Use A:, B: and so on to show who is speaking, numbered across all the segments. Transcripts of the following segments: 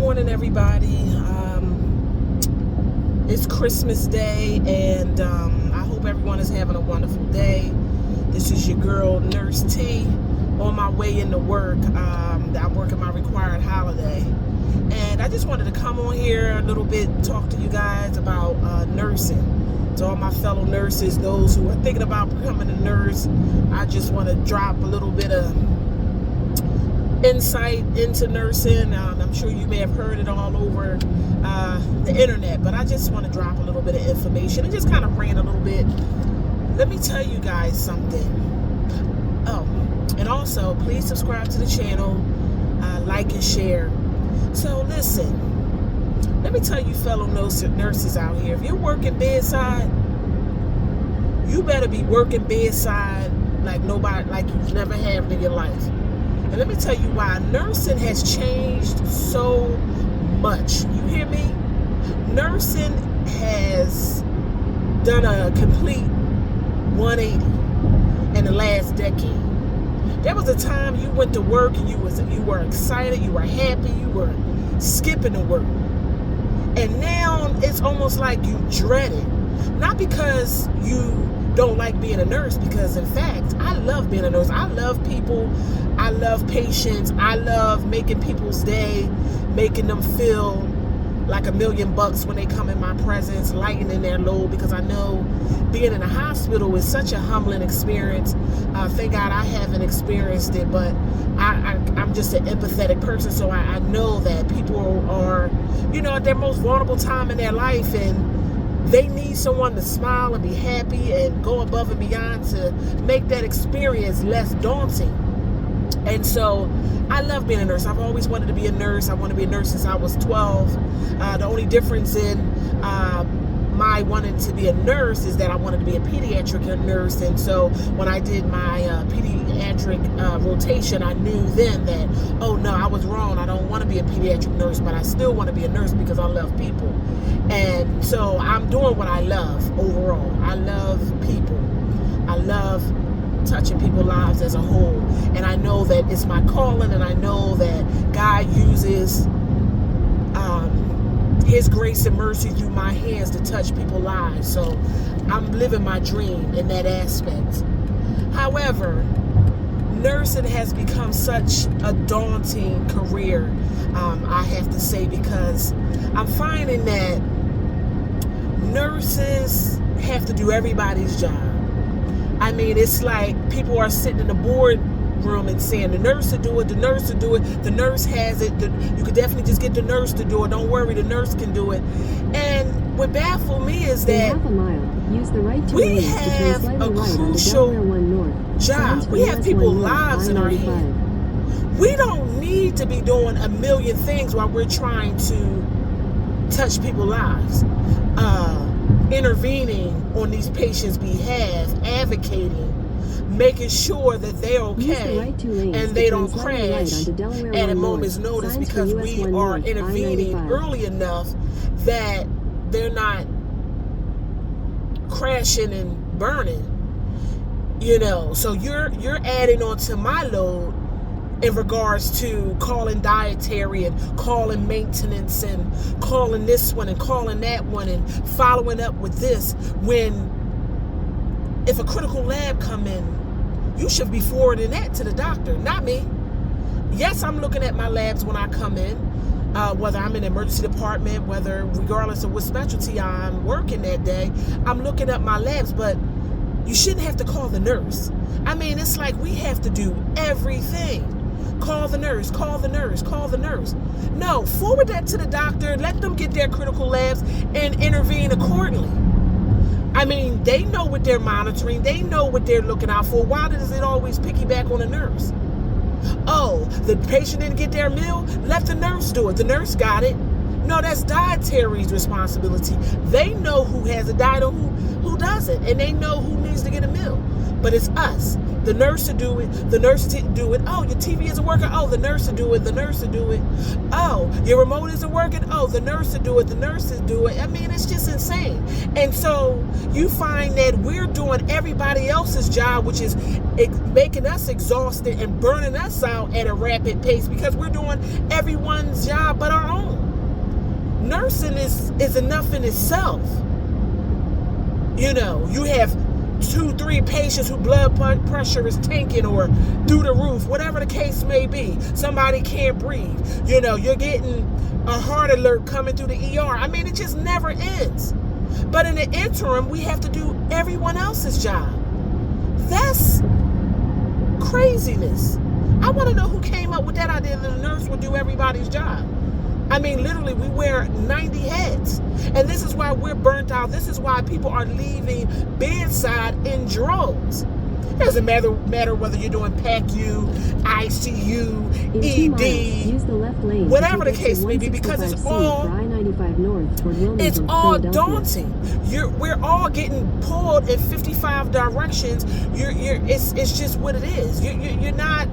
A: morning, everybody. It's Christmas Day, and I hope everyone is having a wonderful day. This is your girl, Nurse T, on my way into work. I'm working my required holiday, and I just wanted to come on here a little bit, talk to you guys about nursing. To all my fellow nurses, those who are thinking about becoming a nurse, I just want to drop a little bit of insight into nursing. I'm sure you may have heard it all over the internet, but I just want to drop a little bit of information and just kind of rant a little bit. Let me tell you guys something. Oh, and also please subscribe to the channel, like and share. So listen, let me tell you fellow nurses out here, if you're working bedside, you better be working bedside like you've never had in your life. And let me tell you why. Nursing has changed so much. You hear me? Nursing has done a complete 180 in the last decade. There was a time you went to work and you were excited, you were happy, you were skipping to work. And now it's almost like you dread it. Not because you don't like being a nurse, because in fact, I love being a nurse. I love people. I love patients. I love making people's day, making them feel like $1,000,000 when they come in my presence, lightening their load, because I know being in a hospital is such a humbling experience. Thank God I haven't experienced it, but I'm just an empathetic person, so I know that people are, at their most vulnerable time in their life, and they need someone to smile and be happy and go above and beyond to make that experience less daunting. And so I love being a nurse. I've always wanted to be a nurse. I want to be a nurse since I was 12. The only difference in my wanting to be a nurse is that I wanted to be a pediatric nurse. And so when I did my pediatric rotation, I knew then that, oh no, I was wrong. I don't want to be a pediatric nurse, but I still want to be a nurse because I love people. And so I'm doing what I love overall. I love people. I love touching people's lives as a whole. And I know that it's my calling, and I know that God uses His grace and mercy through my hands to touch people's lives. So I'm living my dream in that aspect. However, nursing has become such a daunting career, I have to say, because I'm finding that nurses have to do everybody's job. I mean, it's like people are sitting in the boardroom and saying, the nurse will do it, the nurse will do it, the nurse has it, you could definitely just get the nurse to do it, don't worry, the nurse can do it. And what baffles me is that we have a crucial job. We have people's lives in our hand. We don't need to be doing a million things while we're trying to touch people's lives. Intervening on these patients' behalf, advocating, making sure that they're okay and they don't crash at a moment's notice, because we are intervening early enough that they're not crashing and burning. So you're adding on to my load in regards to calling dietary and calling maintenance and calling this one and calling that one and following up with this, when if a critical lab come in, you should be forwarding that to the doctor, not me. Yes, I'm looking at my labs when I come in, whether I'm in the emergency department, regardless of what specialty I'm working that day, I'm looking at my labs, but you shouldn't have to call the nurse. I mean, it's like we have to do everything. Call the nurse, call the nurse, call the nurse. No, forward that to the doctor, let them get their critical labs and intervene accordingly. I mean, they know what they're monitoring, they know what they're looking out for. Why does it always piggyback on the nurse? Oh, the patient didn't get their meal? Let the nurse do it. The nurse got it. No, that's dietary's responsibility. They know who has a diet or who doesn't, and they know who needs to get a meal. But it's us. The nurse to do it. The nurse to do it. Oh, your TV isn't working. Oh, the nurse to do it. The nurse to do it. Oh, your remote isn't working. Oh, the nurse to do it. The nurse to do it. I mean, it's just insane. And so you find that we're doing everybody else's job, which is making us exhausted and burning us out at a rapid pace because we're doing everyone's job but our own. Nursing is enough in itself. You know, you have 2-3 patients whose blood pressure is tanking or through the roof, whatever the case may be. Somebody can't breathe. You know, you're getting a heart alert coming through the ER. I mean, it just never ends. But in the interim, we have to do everyone else's job. That's craziness. I want to know who came up with that idea that the nurse would do everybody's job. I mean, literally, we wear 90 heads. And this is why we're burnt out. This is why people are leaving bedside in droves. It doesn't matter whether you're doing PACU, ICU, ED,
B: use the left lane
A: whatever the case may be, because it's all daunting. We're all getting pulled in 55 directions. It's just what it is. You're not.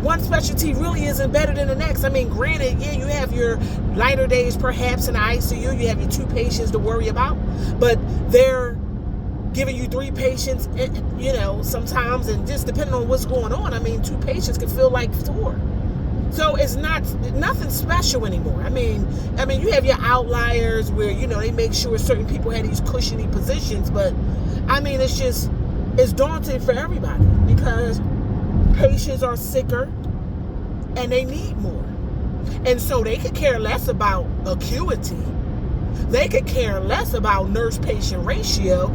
A: One specialty really isn't better than the next. I mean, granted, yeah, you have your lighter days perhaps in the ICU. You have your 2 patients to worry about, but they're giving you 3 patients, you know, sometimes, and just depending on what's going on, I mean, 2 patients can feel like 4. So it's nothing special anymore. I mean, you have your outliers where, you know, they make sure certain people have these cushiony positions, but I mean, it's daunting for everybody because patients are sicker and they need more. And so they could care less about acuity. They could care less about nurse-patient ratio.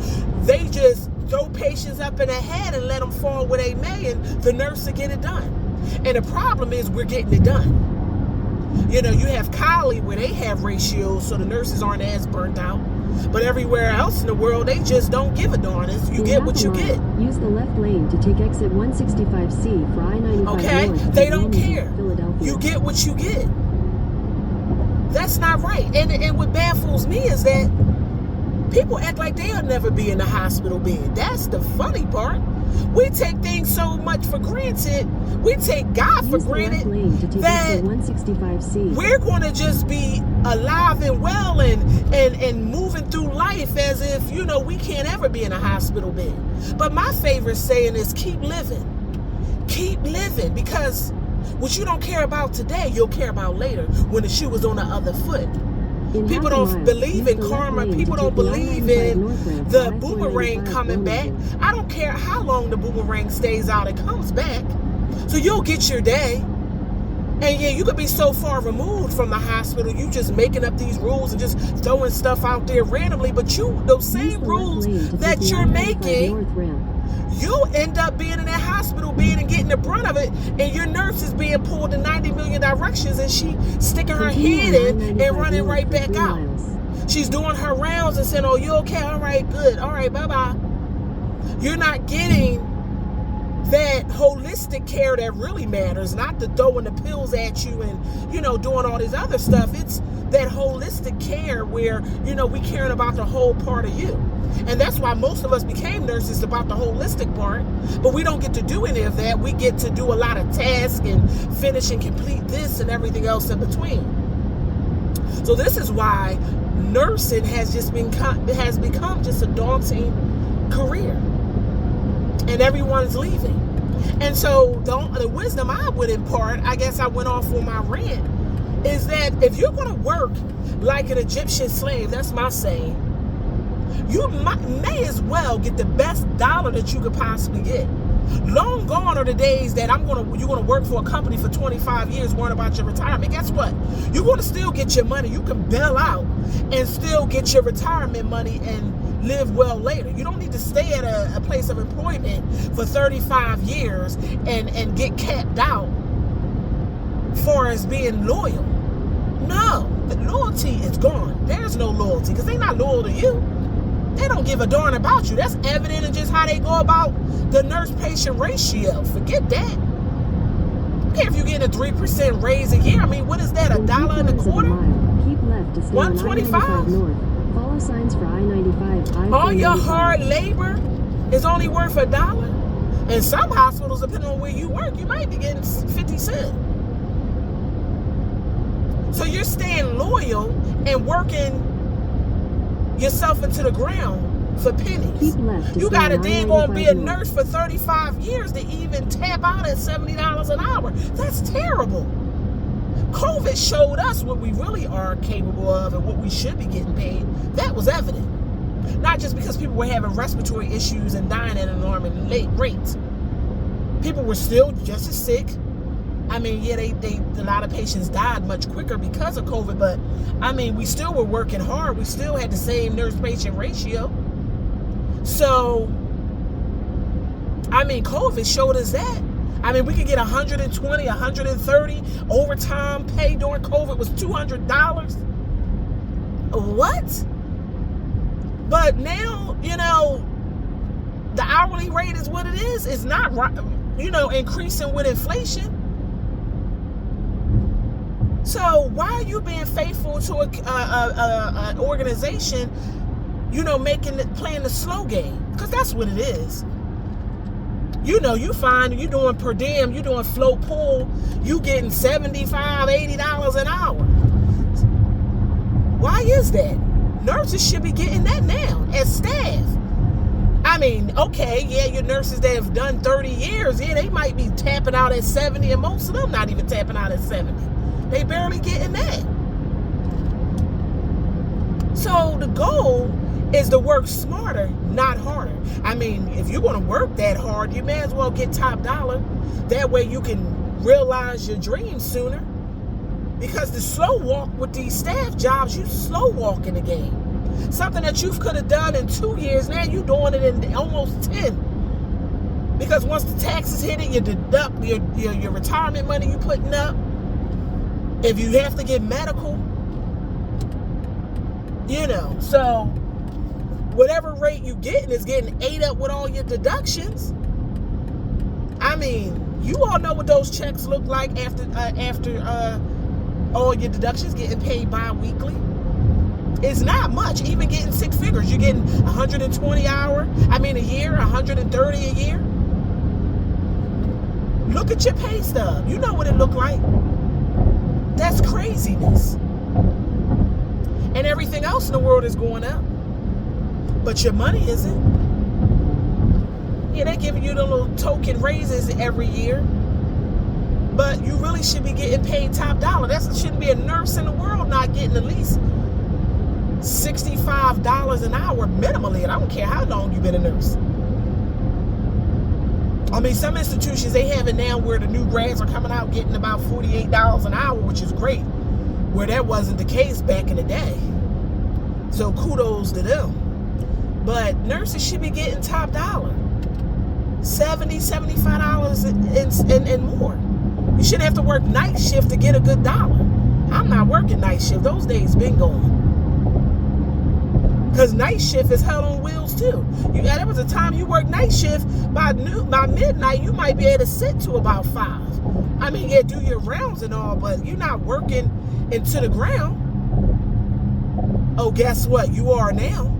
A: They just throw patients up in the head and let them fall where they may, and the nurse will get it done. And the problem is we're getting it done. You know, you have Cali where they have ratios so the nurses aren't as burnt out. But everywhere else in the world, they just don't give a darn. You get what you get.
B: Use the left lane to take exit 165C for I-95
A: okay?
B: North.
A: They don't care.
B: Philadelphia.
A: You get what you get. That's not right. And what baffles me is that people act like they'll never be in a hospital bed. That's the funny part. We take things so much for granted. We take God for granted that we're going to just be alive and well and moving through life as if, you know, we can't ever be in a hospital bed. But my favorite saying is keep living. Keep living, because what you don't care about today, you'll care about later when the shoe is on the other foot. People don't believe in karma. People don't believe in the boomerang coming back. I don't care how long the boomerang stays out, it comes back. So you'll get your day. And yeah, you could be so far removed from the hospital, you just making up these rules and just throwing stuff out there randomly. But those same rules that you're making, you'll end up being in that hospital bed and getting the brunt of it, and your nurse is being pulled in 90 million directions, and she sticking her head in and running right back out. She's doing her rounds and saying, oh, you okay? All right, good. All right, bye-bye. You're not getting that holistic care that really matters, not the throwing the pills at you and, you know, doing all this other stuff. It's that holistic care where, you know, we caring about the whole part of you. And that's why most of us became nurses, about the holistic part. But we don't get to do any of that. We get to do a lot of tasks and finish and complete this and everything else in between. So this is why nursing has become just a daunting career. And everyone's leaving. And so the wisdom I would impart, I guess I went off on my rant, is that if you're going to work like an Egyptian slave, that's my saying, you may as well get the best dollar that you could possibly get. Long gone are the days that you're gonna work for a company for 25 years worrying about your retirement. Guess what? You're gonna still get your money. You can bail out and still get your retirement money and live well later. You don't need to stay at a place of employment for 35 years and get capped out far as being loyal. No, the loyalty is gone. There's no loyalty because they're not loyal to you. They don't give a darn about you. That's evident in just how they go about the nurse-patient ratio. Forget that. Okay, if you get a 3% raise a year, I mean, what is that, $1.25?
B: Keep left to stay on I-95 North. Follow signs for I-95.
A: All your hard labor is only worth $1? In some hospitals, depending on where you work, you might be getting 50 cents. So you're staying loyal and working yourself into the ground for pennies.
B: Keep left to
A: You
B: stay
A: got to
B: on
A: then go and be a
B: I-95
A: nurse for 35 years to even tap out at $70 an hour. That's terrible. COVID showed us what we really are capable of and what we should be getting paid. That was evident. Not just because people were having respiratory issues and dying at an alarming rate. People were still just as sick. I mean, yeah, a lot of patients died much quicker because of COVID, but I mean, we still were working hard. We still had the same nurse-patient ratio. So, I mean, COVID showed us that. I mean, we could get 120, 130 overtime pay during COVID was $200. What? But now, you know, the hourly rate is what it is. It's not, you know, increasing with inflation. So why are you being faithful to an organization, you know, playing the slow game? Because that's what it is. You know, you find you're doing per diem, you're doing float pool, you getting $75, $80 an hour. Why is that? Nurses should be getting that now as staff. I mean, okay, yeah, your nurses that have done 30 years, yeah, they might be tapping out at 70, and most of them not even tapping out at 70. They barely getting that. So the goal is to work smarter, not harder. I mean, if you're going to work that hard, you may as well get top dollar. That way you can realize your dreams sooner. Because the slow walk with these staff jobs, you slow walking the game. Something that you could have done in 2 years, now you're doing it in almost 10. Because once the taxes hit it, you deduct your retirement money you putting up. If you have to get medical, you know, so whatever rate you getting is getting ate up with all your deductions. I mean, you all know what those checks look like after all your deductions getting paid bi-weekly. It's not much, even getting 6 figures. You're getting 120 a year, 130 a year. Look at your pay stub. You know what it looked like. That's craziness. And everything else in the world is going up. But your money isn't. Yeah, they're giving you the little token raises every year. But you really should be getting paid top dollar. There shouldn't be a nurse in the world not getting at least $65 an hour minimally. And I don't care how long you've been a nurse. I mean, some institutions, they have it now where the new grads are coming out getting about $48 an hour, which is great, where that wasn't the case back in the day. So kudos to them. But nurses should be getting top dollar. $70, $75 and more. You shouldn't have to work night shift to get a good dollar. I'm not working night shift. Those days been gone. Because night shift is hell on wheels too. There was a time you worked night shift, by midnight you might be able to sit to about 5. I mean, yeah, do your rounds and all, but you're not working into the ground. Oh, guess what? You are now.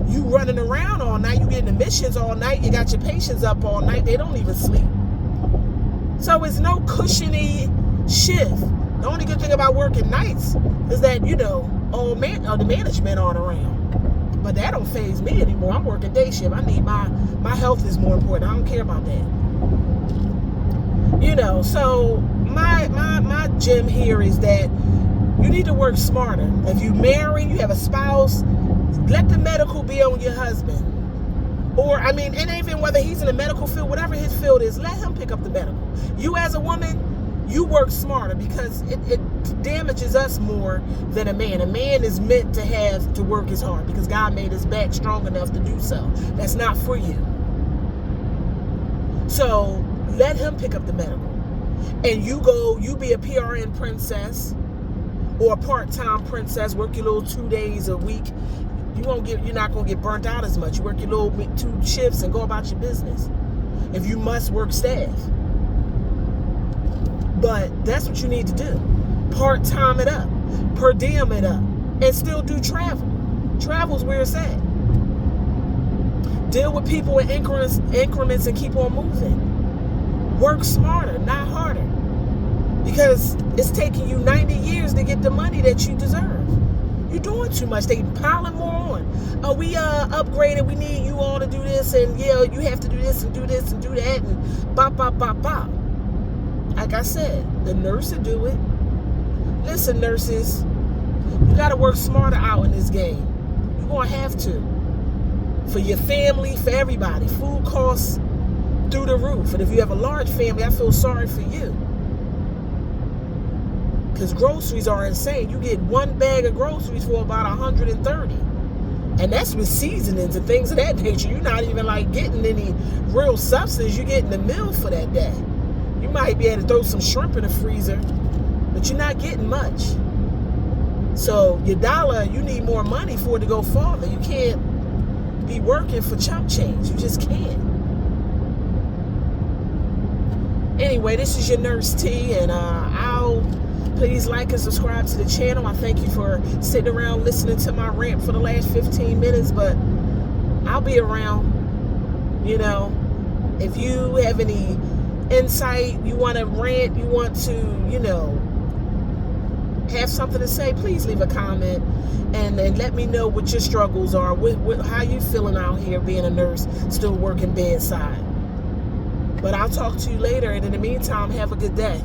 A: You running around all night. You getting admissions all night. You got your patients up all night. They don't even sleep. So it's no cushiony shift. The only good thing about working nights is that, you know, the management aren't around. But that don't faze me anymore. I'm working day shift. I need my health is more important. I don't care about that. You know, so my gem here is that you need to work smarter. If you marry, you have a spouse, let the medical be on your husband. Or, I mean, and even whether he's in the medical field, whatever his field is, let him pick up the medical. You as a woman, you work smarter because it damages us more than a man. A man is meant to have to work as hard because God made his back strong enough to do so. That's not for you. So let him pick up the medical. And you be a PRN princess or a part-time princess, work your little 2 days a week. You're not going to get burnt out as much. You work your little 2 shifts and go about your business. If you must work staff. But that's what you need to do. Part-time it up. Per diem it up. And still do travel. Travel's where it's at. Deal with people in increments and keep on moving. Work smarter, not harder. Because it's taking you 90 years to get the money that you deserve. You're doing too much. They piling more on. Oh, we upgraded. We need you all to do this, and yeah, you have to do this and do this and do that, and bop, bop, bop, bop. Like I said, the nurse will do it. Listen, nurses, you got to work smarter out in this game. You're going to have to. For your family, for everybody. Food costs through the roof. And if you have a large family, I feel sorry for you. Because groceries are insane. You get one bag of groceries for about 130. And that's with seasonings and things of that nature. You're not even like getting any real substance. You're getting the meal for that day. You might be able to throw some shrimp in the freezer, but you're not getting much. So your dollar, you need more money for it to go farther. You can't be working for chump change. You just can't. Anyway, this is your Nurse T, and please like and subscribe to the channel. I thank you for sitting around listening to my rant for the last 15 minutes, but I'll be around. You know, if you have any insight, you want to rant, you want to, you know, have something to say, please leave a comment and let me know what your struggles are, how you feeling out here being a nurse, still working bedside. But I'll talk to you later, and in the meantime, have a good day.